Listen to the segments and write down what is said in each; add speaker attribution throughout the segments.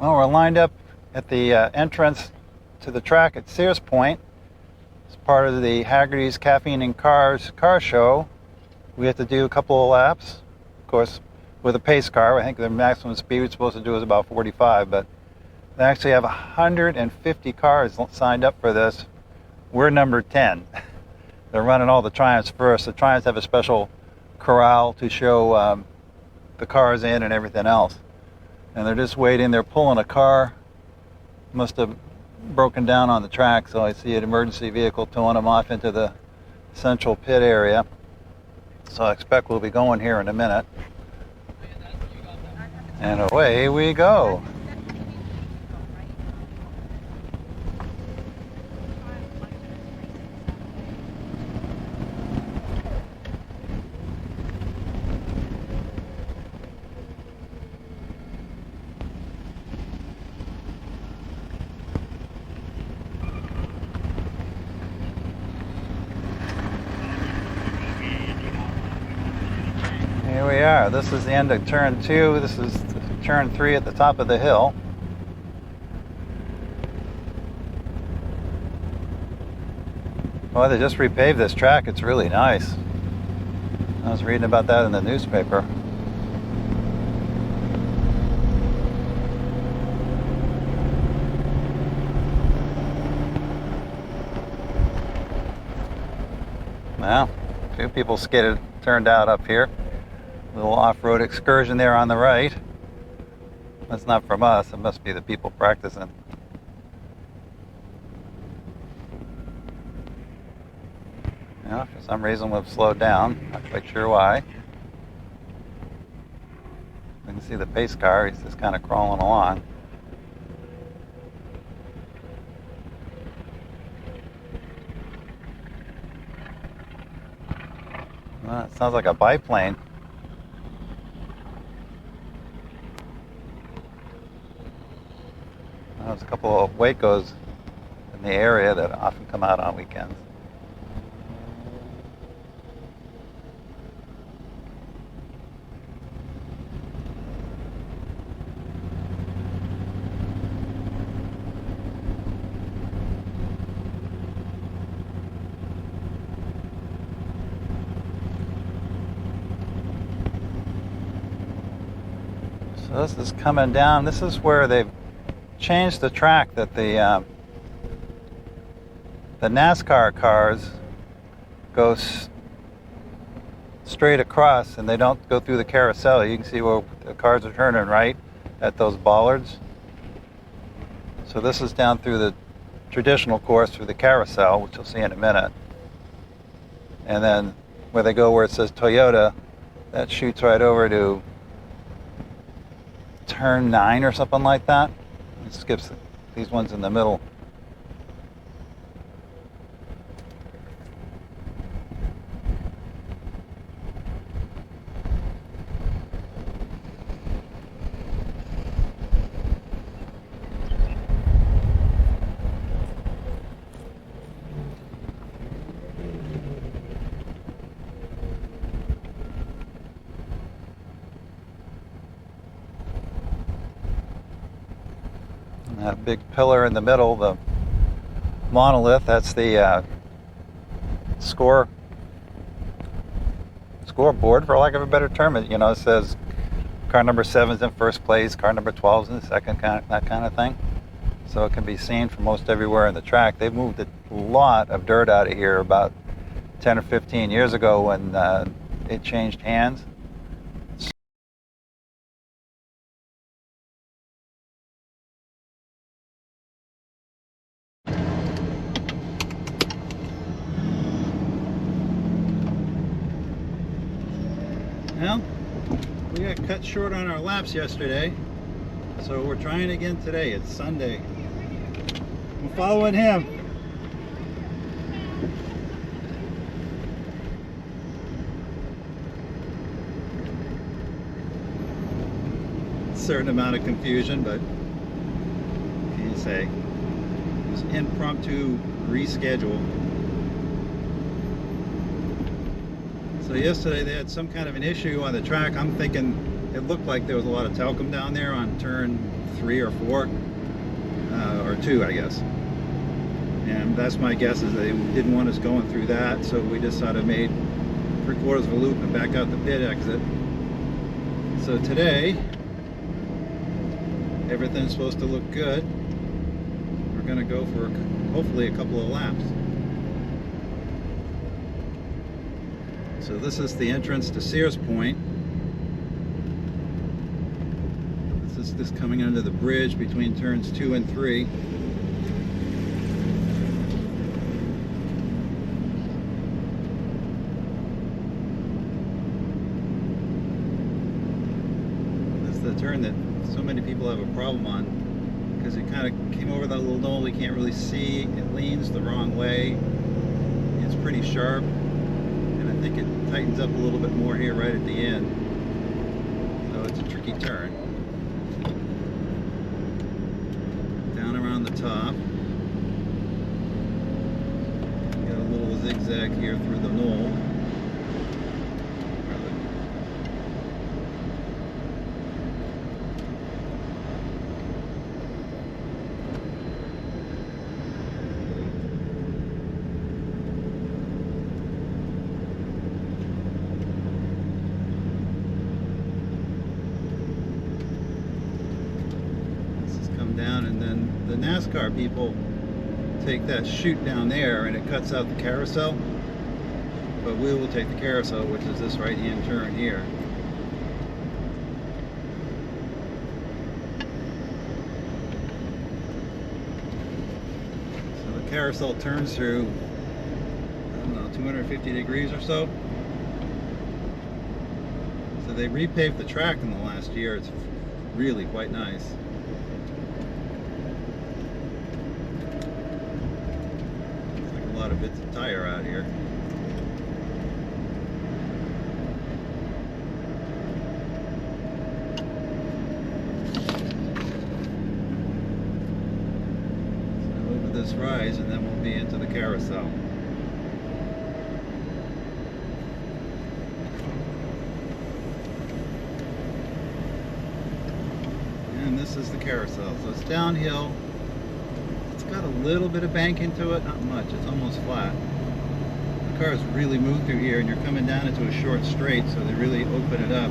Speaker 1: Well, we're lined up at the entrance to the track at Sears Point. It's part of the Hagerty's Caffeine and Cars car show. We have to do a couple of laps. Of course, with a pace car, I think the maximum speed we're supposed to do is about 45, but they actually have 150 cars signed up for this. We're number 10. They're running all the Triumphs first. The Triumphs have a special corral to show the cars in and everything else. And they're just waiting. They're pulling a car. Must have broken down on the track, so I see an emergency vehicle towing them off into the central pit area. So I expect we'll be going here in a minute. And away we go. Here we are. This is the end of turn 2. This is turn 3 at the top of the hill. Well, they just repaved this track. It's really nice. I was reading about that in the newspaper. Well, a few people turned out up here. Little off-road excursion there on the right. That's not from us. It must be the people practicing. Yeah, for some reason we've slowed down. Not quite sure why. You can see the pace car. He's just kind of crawling along. Well, it sounds like a biplane. There's a couple of Wacos in the area that often come out on weekends. So this is coming down. This is where they've changed the track that the NASCAR cars go straight across and they don't go through the carousel. You can see where the cars are turning right at those bollards. So this is down through the traditional course through the carousel, which you'll see in a minute. And then where they go where it says Toyota, that shoots right over to turn 9 or something like that. It skips these ones in the middle. That big pillar in the middle, the monolith, that's the scoreboard, for lack of a better term. It says car number 7 is in first place, car number 12 is in the second, that kind of thing. So it can be seen from most everywhere in the track. They've moved a lot of dirt out of here about 10 or 15 years ago when it changed hands. Well, we got cut short on our laps yesterday, so we're trying again today. It's Sunday. I'm following him. Certain amount of confusion, but what can you say? It was impromptu reschedule. So yesterday they had some kind of an issue on the track. I'm thinking it looked like there was a lot of talcum down there on turn 3 or 4, or 2, I guess. And that's my guess, is they didn't want us going through that, so we just sort of made 3/4 of a loop and back out the pit exit. So today, everything's supposed to look good. We're going to go for hopefully a couple of laps. So this is the entrance to Sears Point. This is just coming under the bridge between turns 2 and 3. This is the turn that so many people have a problem on, because it kind of came over that little knoll we can't really see. It leans the wrong way. It's pretty sharp, and I think it tightens up a little bit more here right at the end. So it's a tricky turn. Down around the top. Got a little zigzag here through the knoll. Down, and then the NASCAR people take that chute down there and it cuts out the carousel, but we will take the carousel, which is this right hand turn here. So the carousel turns through, I don't know, 250 degrees or so. So they repaved the track in the last year. It's really quite nice. A lot of bits of tire out here. So over this rise, and then we'll be into the carousel. And this is the carousel. So it's downhill. Got a little bit of bank into it, not much, it's almost flat. The cars really move through here, and you're coming down into a short straight, so they really open it up.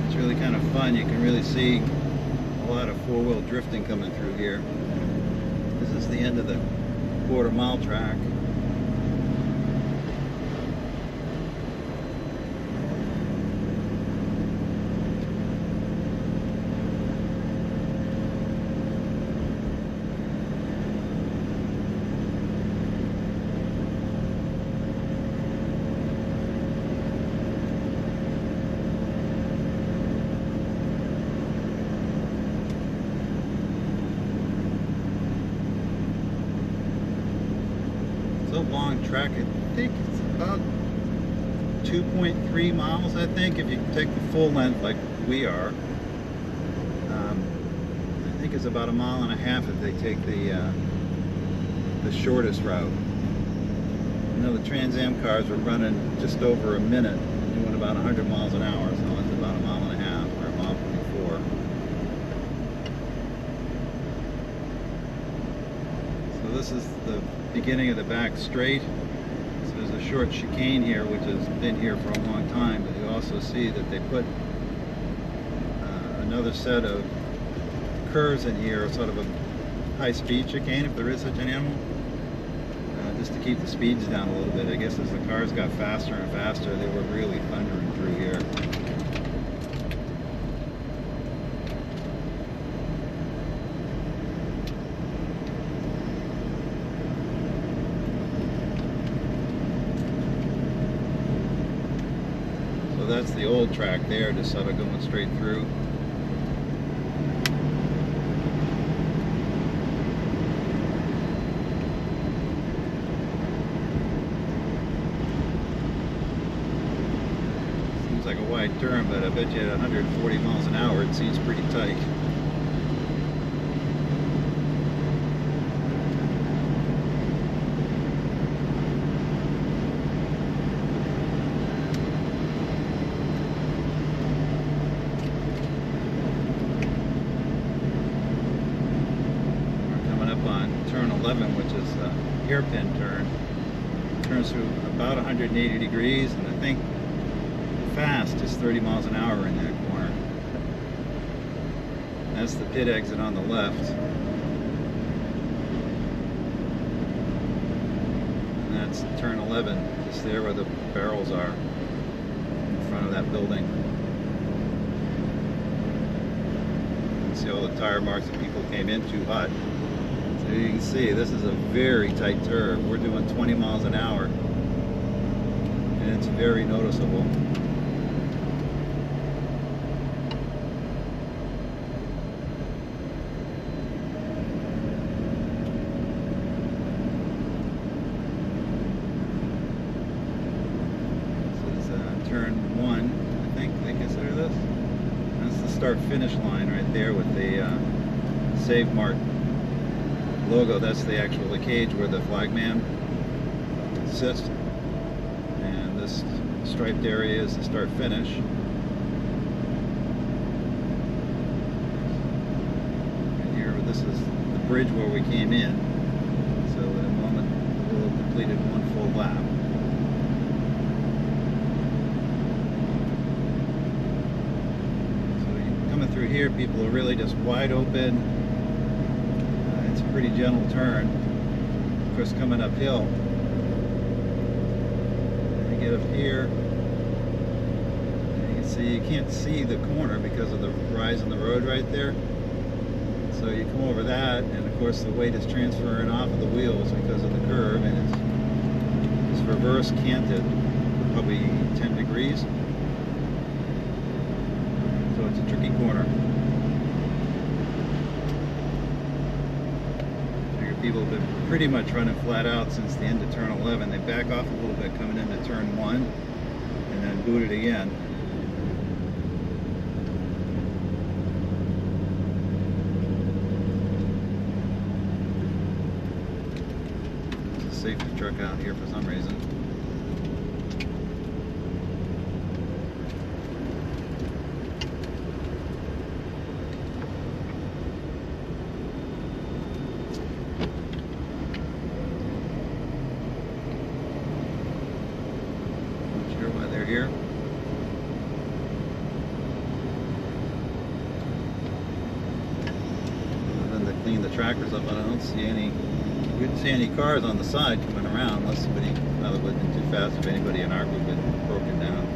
Speaker 1: It's really kind of fun. You can really see a lot of four-wheel drifting coming through here. This is the end of the quarter-mile track. Long track. I think it's about 2.3 miles, I think, if you take the full length like we are. I think it's about 1.5 miles if they take the shortest route. You know, the Trans Am cars were running just over a minute, doing about 100 miles an hour, so it's about 1.5 miles or 1.4 miles. So this is the beginning of the back straight. So there's a short chicane here, which has been here for a long time, but you also see that they put another set of curves in here, sort of a high-speed chicane, if there is such an animal, just to keep the speeds down a little bit. I guess as the cars got faster and faster, they were really thundering through here. That's the old track there, just sort of going straight through. Seems like a wide turn, but I bet you at 140 miles an hour it seems pretty tight. which is a hairpin turn. Turns through about 180 degrees, and I think fast is 30 miles an hour in that corner. That's the pit exit on the left. And that's turn 11, just there where the barrels are, in front of that building. You can see all the tire marks that people came in too hot. So you can see this is a very tight turn. We're doing 20 miles an hour, and it's very noticeable. Turn 1, I think they consider this. That's the start-finish line right there with the Save Mart logo. That's the actual cage where the flagman sits, and this striped area is the start-finish. And here, this is the bridge where we came in. So in a moment, we'll have completed one full lap. Through here, people are really just wide open. It's a pretty gentle turn. Of course, coming uphill. And you get up here, and you can see you can't see the corner because of the rise in the road right there. So you come over that, and of course the weight is transferring off of the wheels because of the curve, and it's reverse canted, probably 10 degrees. So it's a tricky corner. People have been pretty much running flat out since the end of turn 11. They back off a little bit coming into turn 1 and then boot it again. There's a safety truck out here for some reason. Here. And then they clean the trackers up, and I don't see any. We didn't see any cars on the side coming around unless somebody, well, it would have been too fast if anybody in our group had broken down.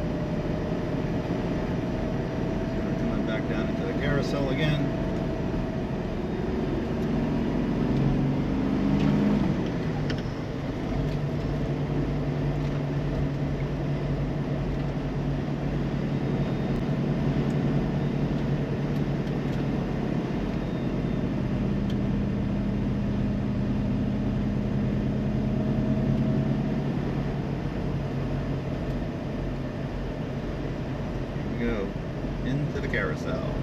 Speaker 1: So we're coming back down into the carousel again. Go into the carousel.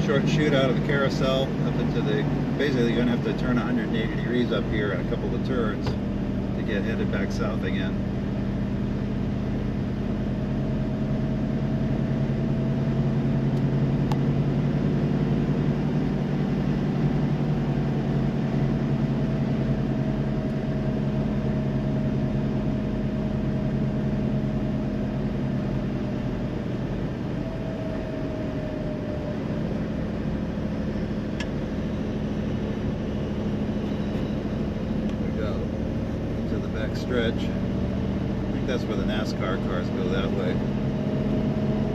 Speaker 1: Short shoot out of the carousel up into the, basically you're going to have to turn 180 degrees up here in a couple of turns to get headed back south again. Stretch. I think that's where the NASCAR cars go that way.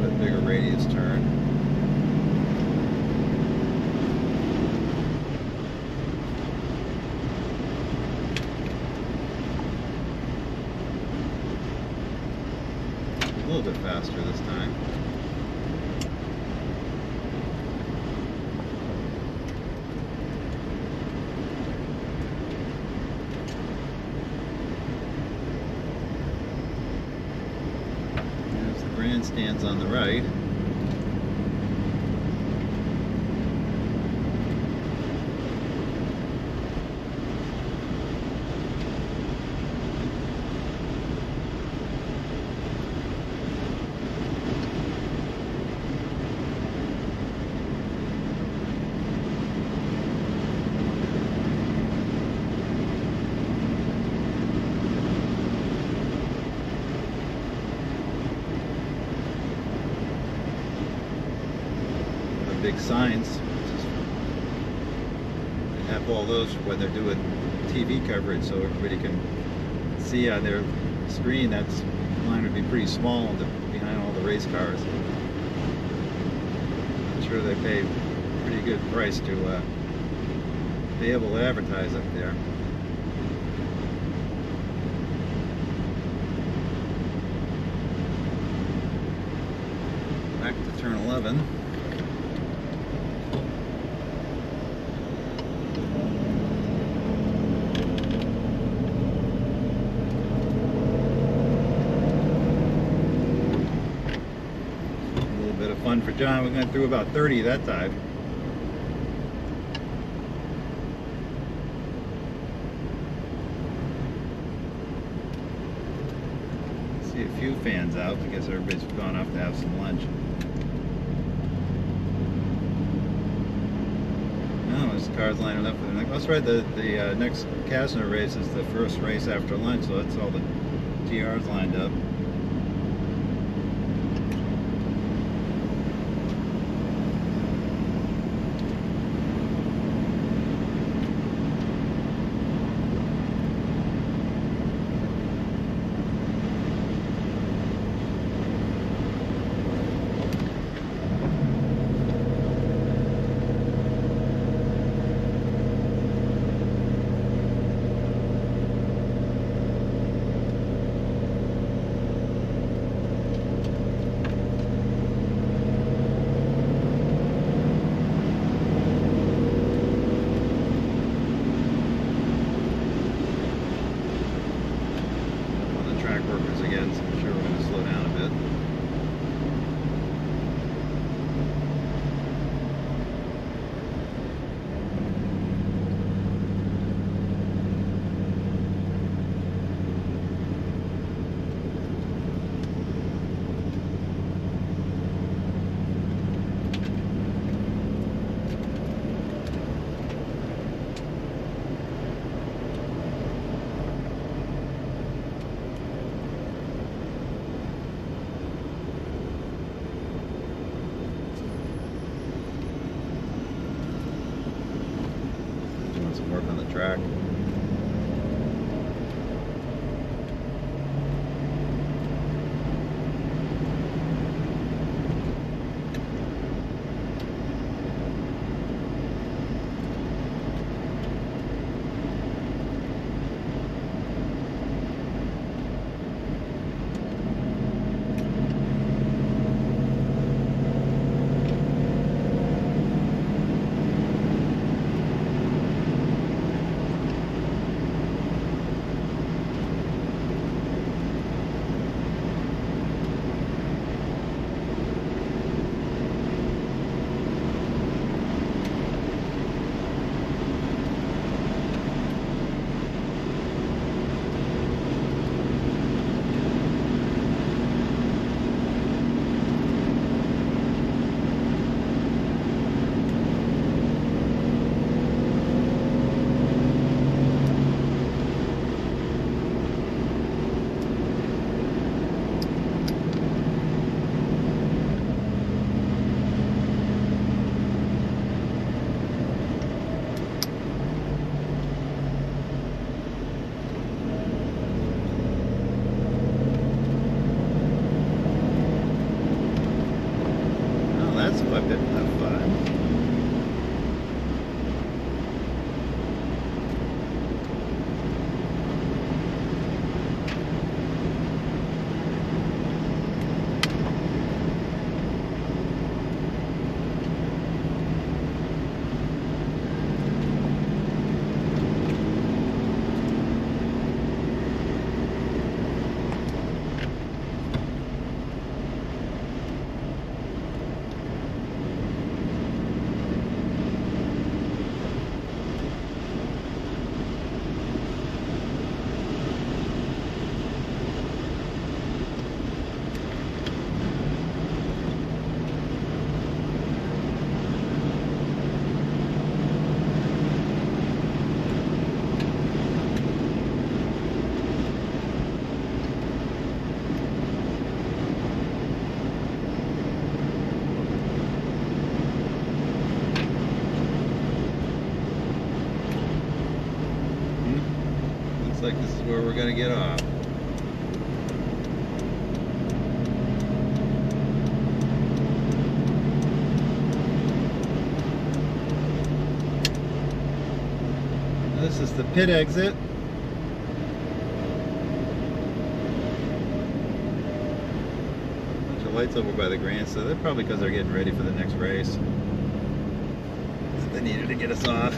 Speaker 1: But bigger radius turn. A little bit faster this time. Grandstands on the right. big signs. They have all those when they're doing TV coverage, so everybody can see on their screen. That line would be pretty small behind all the race cars. I'm sure they pay a pretty good price to be able to advertise up there. Back to turn 11. A little bit of fun for John. We went through about 30 that time. See a few fans out. I guess everybody's gone off to have some lunch. Cars lining up. Let's ride the next Kastner race is the first race after lunch, so that's all the GRs lined up. Workers again, so I'm sure we're going to slow down a bit. Some work on the track.
Speaker 2: like this is where we're gonna get off. This is the pit exit. Bunch of lights over by the grandstand. They're probably because they're getting ready for the next race. They needed to get us off.